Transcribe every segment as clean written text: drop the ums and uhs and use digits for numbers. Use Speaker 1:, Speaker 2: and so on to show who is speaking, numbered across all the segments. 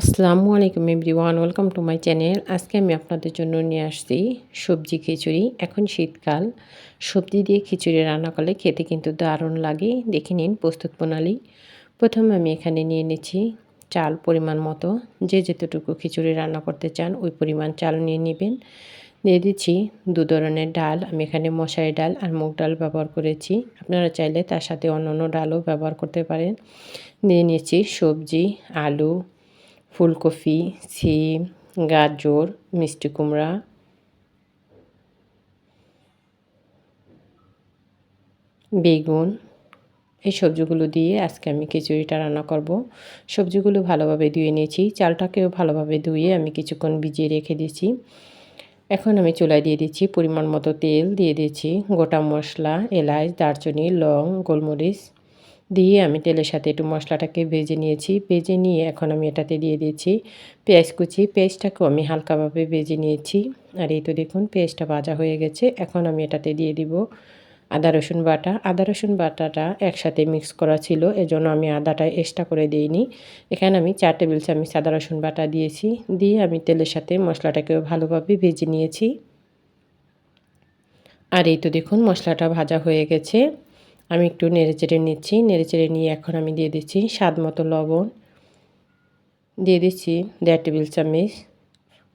Speaker 1: আসসালামু আলাইকুম everyone, welcome to my channel. আজকে আমি আপনাদের জন্য নিয়ে আসছি সবজি খিচুড়ি। এখন শীতকাল, সবজি দিয়ে খিচুড়ি রান্না করলে খেতে কিন্তু দারুণ লাগে। দেখে নিন প্রস্তুত প্রণালী। প্রথমে আমি এখানে নিয়ে নিচ্ছি চাল পরিমাণ মতো। যে যতটুকু খিচুড়ি রান্না করতে চান ওই পরিমাণ চাল নিয়ে নেবেন। দিয়ে দিচ্ছি দু ধরনের ডাল। আমি এখানে মশারি ডাল আর মুগ ডাল ব্যবহার করেছি। আপনারা চাইলে তার সাথে অন্যান্য ডালও ব্যবহার করতে পারেন। নিয়ে নিচ্ছি সবজি, আলু, ফুলকপি, সিম, গাজর, মিষ্টি কুমড়া, বেগুন। এই সবজিগুলো দিয়ে আজকে আমি খিচুড়িটা রান্না করব। সবজিগুলো ভালোভাবে ধুয়ে নিয়েছি। চালটাকেও ভালোভাবে ধুয়ে আমি কিছুক্ষণ ভিজিয়ে রেখে দিয়েছি। এখন আমি চুলায় দিয়ে দিচ্ছি পরিমাণ মতো তেল, দিয়ে দিচ্ছি গোটা মশলা, এলাচ, দারচিনি, লং, গোলমরিচ দিয়ে আমি তেলের সাথে একটু মশলাটাকে ভেজে নিয়েছি। ভেজে নিয়ে এখন আমি এটাতে দিয়ে দিয়েছি পেঁয়াজ কুচি। পেঁয়াজটাকেও আমি হালকাভাবে ভেজে নিয়েছি। আর এই তো দেখুন পেঁয়াজটা ভাজা হয়ে গেছে। এখন আমি এটাতে দিয়ে দিব আদা রসুন বাটা। আদা রসুন বাটাটা একসাথে মিক্স করা ছিল, এজন্য আমি আদাটা এক্সট্রা করে দিইনি। এখানে আমি 4 টেবিল চামচ আদা রসুন বাটা দিয়েছি। দিয়ে আমি তেলের সাথে মশলাটাকেও ভালোভাবে ভেজে নিয়েছি। আর এই তো দেখুন মশলাটা ভাজা হয়ে গেছে। আমি একটু নেড়েচেড়ে নিচ্ছি। নেড়েচেড়ে নিয়ে এখন আমি দিয়ে দিচ্ছি স্বাদ মতো লবণ, দিয়ে দিচ্ছি 1.5 টেবিল চামচ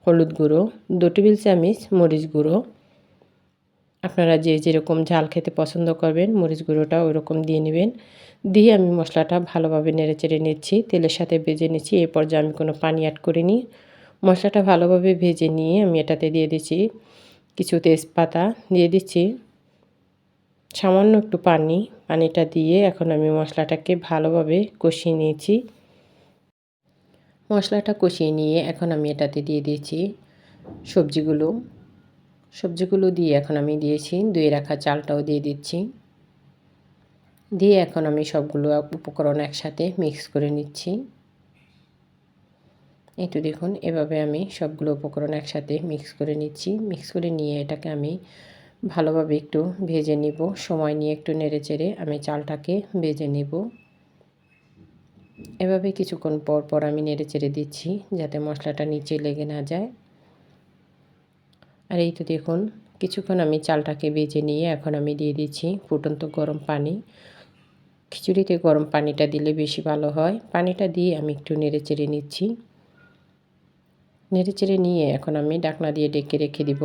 Speaker 1: হলুদ গুঁড়ো, 2 টেবিল চামচ মরিচ গুঁড়ো। আপনারা যে যেরকম ঝাল খেতে পছন্দ করবেন মরিচ গুঁড়োটা ওইরকম দিয়ে নেবেন। দিয়ে আমি মশলাটা ভালোভাবে নেড়েচেড়ে নিচ্ছি, তেলের সাথে ভেজে নিচ্ছি। এ পর্যায়ে আমি কোনো পানি অ্যাড করিনি। মশলাটা ভালোভাবে ভেজে নিয়ে আমি এটাতে দিয়ে দিচ্ছি কিছু তেজপাতা, দিয়ে দিচ্ছি সামান্য একটু পানি। পানিটা দিয়ে এখন আমি মশলাটাকে ভালোভাবে কষিয়ে নিয়েছি। মশলাটা কষিয়ে নিয়ে এখন আমি এটাতে দিয়ে দিয়েছি সবজিগুলো দিয়ে এখন আমি দিয়েছি ধুয়ে রাখা চালটাও দিয়ে দিচ্ছি। দিয়ে এখন আমি সবগুলো উপকরণ একসাথে মিক্স করে নিচ্ছি। এই তো দেখুন এভাবে আমি সবগুলো উপকরণ একসাথে মিক্স করে নিচ্ছি। মিক্স করে নিয়ে এটাকে আমি ভালোভাবে একটু ভেজে নিব। সময় নিয়ে একটু নেড়েচেড়ে আমি চালটাকে ভেজে নেব। এভাবে কিছুক্ষণ পর পর আমি নেড়েচেড়ে দিচ্ছি যাতে মশলাটা নিচে লেগে না যায়। আর এই তো দেখুন কিছুক্ষণ আমি চালটাকে ভেজে নিয়ে এখন আমি দিয়ে দিচ্ছি ফুটন্ত গরম পানি। খিচুড়িতে গরম পানিটা দিলে বেশি ভালো হয়। পানিটা দিয়ে আমি একটু নেড়েচেড়ে নিচ্ছি। নেড়েচেড়ে নিয়ে এখন আমি ঢাকনা দিয়ে ঢেকে রেখে দিব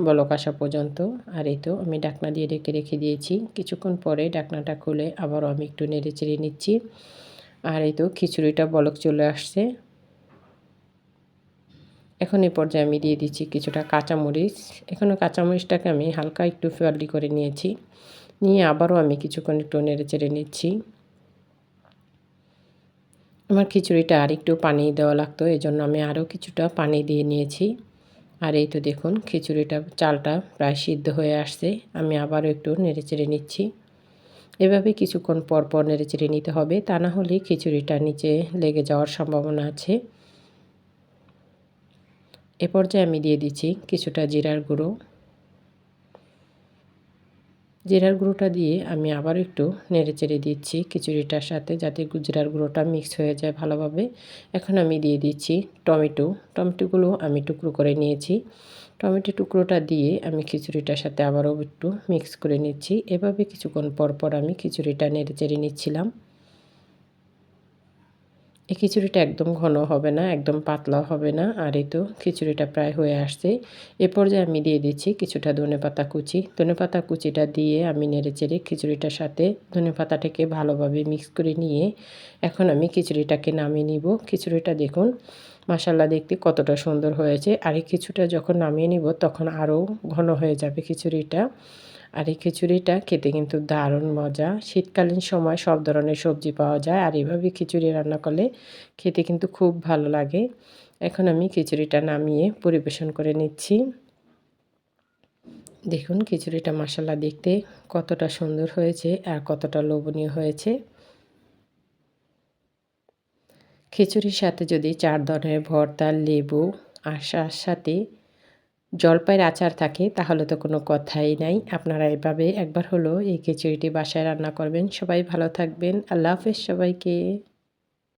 Speaker 1: বলক আসা পর্যন্ত। আর এই তো আমি ঢাকনা দিয়ে ঢেকে রেখে দিয়েছি। কিছুক্ষণ পরে ঢাকনাটা খুলে আবারও আমি একটু নেড়েচেড়ে নিচ্ছি। আর এই তো খিচুড়িটা বলক চলে আসছে। এখন এই পর্যায়ে আমি দিয়ে দিচ্ছি কিছুটা কাঁচামরিচ। এখানে কাঁচামরিচটাকে আমি হালকা একটু ফালি করে নিয়েছি। নিয়ে আবারও আমি কিছুক্ষণ একটু নেড়েচেড়ে নিচ্ছি। আমার খিচুড়িটা আর একটু পানি দেওয়া লাগতো, এজন্য আমি আরও কিছুটা পানি দিয়ে নিয়েছি। আর এই তো দেখুন চালটা প্রায় সিদ্ধ হয়ে আসছে। আমি আবারও একটু নেড়েচেড়ে নিচ্ছি। এভাবে কিছুক্ষণ পর পর নেড়েচেড়ে নিতে হবে, তা না হলে খিচুড়িটা নিচে লেগে যাওয়ার সম্ভাবনা আছে। এ পর্যায়ে আমি দিয়ে দিচ্ছি কিছুটা জিরার গুঁড়ো। জিরার গুঁড়োটা দিয়ে আমি আবার একটু নেড়েচেড়ে দিচ্ছি খিচুড়িটার সাথে, যাতে জিরার গুঁড়োটা মিক্স হয়ে যায় ভালোভাবে। এখন আমি দিয়ে দিচ্ছি টমেটোগুলো আমি টুকরো করে নিয়েছি। টমেটো টুকরোটা দিয়ে আমি খিচুড়িটার সাথে আবারও একটু মিক্স করে নিচ্ছি। এভাবে কিছুক্ষণ পর পর আমি খিচুড়িটা নেড়েচেড়ে নিচ্ছিলাম। এই খিচুড়িটা একদম ঘন হবে না, একদম পাতলাও হবে না। আর এই তো খিচুড়িটা প্রায় হয়ে আসছে। এ পর্যায়ে আমি দিয়ে দিচ্ছি কিছুটা ধনেপাতা কুচি। ধনেপাতা কুচিটা দিয়ে আমি নেড়েচেড়ে খিচুড়িটার সাথে ধনেপাতাটাকে ভালোভাবে মিক্স করে নিয়ে এখন আমি খিচুড়িটাকে নামিয়ে নিব। খিচুড়িটা দেখুন মাশাআল্লাহ দেখতে কতটা সুন্দর হয়েছে। আর এই খিচুড়িটা যখন নামিয়ে নিব তখন আরও ঘন হয়ে যাবে খিচুড়িটা। আর এই খিচুড়িটা খেতে কিন্তু দারুণ মজা। শীতকালীন সময় সব ধরনের সবজি পাওয়া যায়, আর এভাবে খিচুড়ি রান্না করলে খেতে কিন্তু খুব ভালো লাগে। এখন আমি খিচুড়িটা নামিয়ে পরিবেশন করে নিচ্ছি। দেখুন খিচুড়িটা মাশাআল্লাহ দেখতে কতটা সুন্দর হয়েছে আর কতটা লোভনীয় হয়েছে। খিচুড়ির সাথে যদি 4 ধরনের ভর্তা, লেবু আর সাথে জলপাইয়ের আচার থাকে তাহলে তো কোনো কথাই নাই। আপনারা এভাবে একবার হলেও এই খিচুড়িটি বাসায় রান্না করবেন। সবাই ভালো থাকবেন। আল্লাহ হাফেজ সবাইকে।